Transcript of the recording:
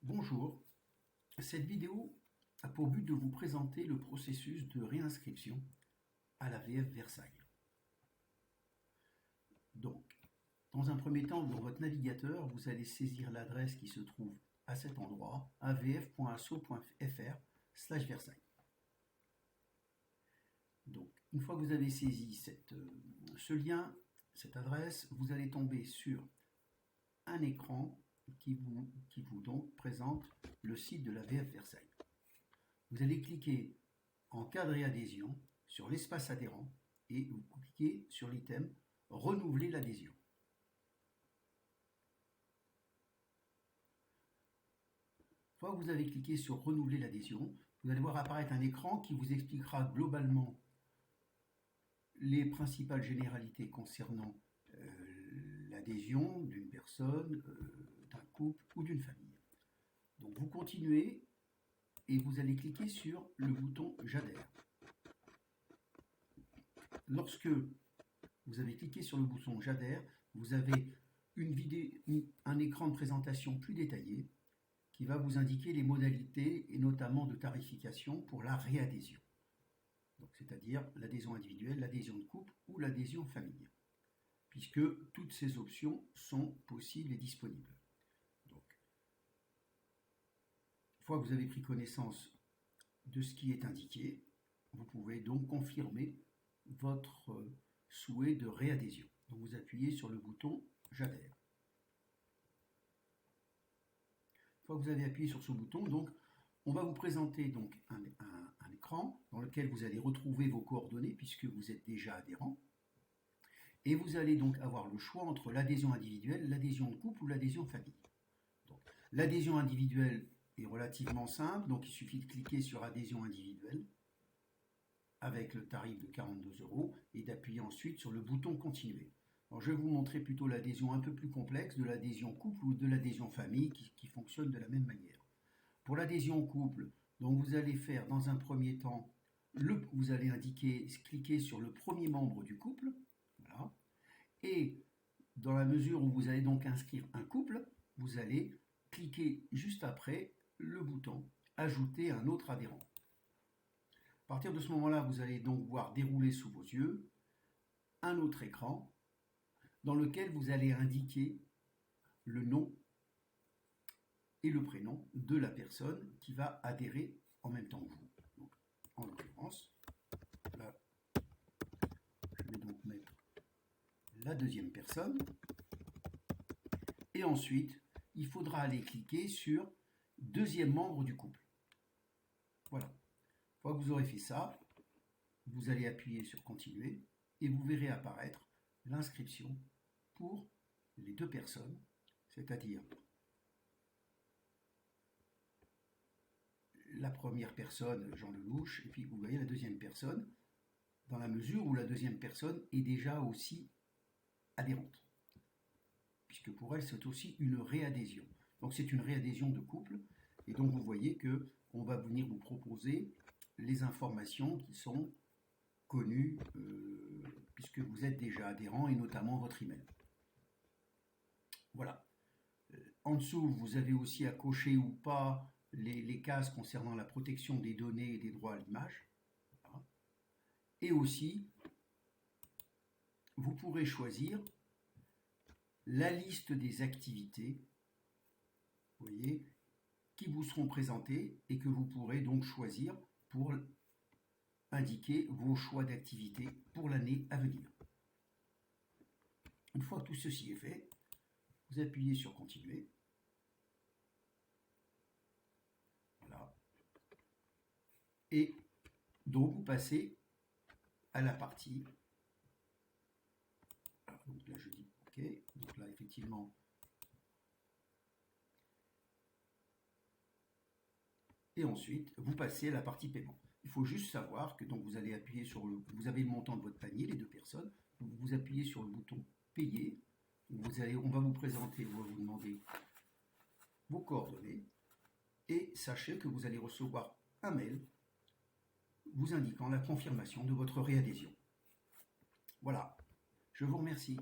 Bonjour, cette vidéo a pour but de vous présenter le processus de réinscription à la VF Versailles. Donc, dans un premier temps, dans votre navigateur, vous allez saisir l'adresse qui se trouve à cet endroit, avf.asso.fr/Versailles. Donc, une fois que vous avez saisi ce lien, cette adresse, vous allez tomber sur un écran qui vous donc présente le site de la VF Versailles. Vous allez cliquer en cadre et adhésion sur l'espace adhérent et vous cliquez sur l'item renouveler l'adhésion. Une fois que vous avez cliqué sur renouveler l'adhésion, vous allez voir apparaître un écran qui vous expliquera globalement les principales généralités concernant l'adhésion d'une personne, d'un couple ou d'une famille. Donc vous continuez et vous allez cliquer sur le bouton j'adhère. Lorsque vous avez cliqué sur le bouton j'adhère, vous avez un écran de présentation plus détaillé qui va vous indiquer les modalités et notamment de tarification pour la réadhésion. Donc c'est-à-dire l'adhésion individuelle, l'adhésion de couple ou l'adhésion famille, puisque toutes ces options sont possibles et disponibles. Donc, une fois que vous avez pris connaissance de ce qui est indiqué, vous pouvez donc confirmer votre souhait de réadhésion. Donc vous appuyez sur le bouton j'adhère. Une fois que vous avez appuyé sur ce bouton, donc on va vous présenter donc un écran dans lequel vous allez retrouver vos coordonnées puisque vous êtes déjà adhérent. Et vous allez donc avoir le choix entre l'adhésion individuelle, l'adhésion de couple ou l'adhésion famille. L'adhésion individuelle est relativement simple, donc il suffit de cliquer sur adhésion individuelle avec le tarif de 42 € et d'appuyer ensuite sur le bouton continuer. Alors, je vais vous montrer plutôt l'adhésion un peu plus complexe de l'adhésion couple ou de l'adhésion famille qui fonctionne de la même manière. Pour l'adhésion couple, donc vous allez faire dans un premier temps, vous allez cliquer sur le premier membre du couple, voilà, et dans la mesure où vous allez donc inscrire un couple, vous allez cliquer juste après le bouton ajouter un autre adhérent. À partir de ce moment-là, vous allez donc voir dérouler sous vos yeux un autre écran dans lequel vous allez indiquer le nom et le prénom de la personne qui va adhérer en même temps que vous. Donc, en l'occurrence, là, je vais donc mettre la deuxième personne. Et ensuite, il faudra aller cliquer sur deuxième membre du couple. Voilà. Une fois que vous aurez fait ça, vous allez appuyer sur continuer et vous verrez apparaître l'inscription pour les deux personnes, c'est-à-dire la première personne, Jean Lelouch, et puis vous voyez la deuxième personne, dans la mesure où la deuxième personne est déjà aussi adhérente, puisque pour elle c'est aussi une réadhésion. Donc c'est une réadhésion de couple, et donc vous voyez que on va venir vous proposer les informations qui sont connues, puisque vous êtes déjà adhérent, et notamment votre email. Voilà. En dessous, vous avez aussi à cocher ou pas les cases concernant la protection des données et des droits à l'image. Voilà. Et aussi, vous pourrez choisir la liste des activités, vous voyez, qui vous seront présentées et que vous pourrez donc choisir pour indiquer vos choix d'activités pour l'année à venir. Une fois que tout ceci est fait, vous appuyez sur continuer. Voilà. Et donc vous passez à la partie. Alors, donc là je dis OK. Donc là effectivement. Et ensuite vous passez à la partie paiement. Il faut juste savoir que donc vous allez appuyer sur vous avez le montant de votre panier, les deux personnes. Vous appuyez sur le bouton payer. On va vous présenter, on va vous demander vos coordonnées et sachez que vous allez recevoir un mail vous indiquant la confirmation de votre réadhésion. Voilà, je vous remercie.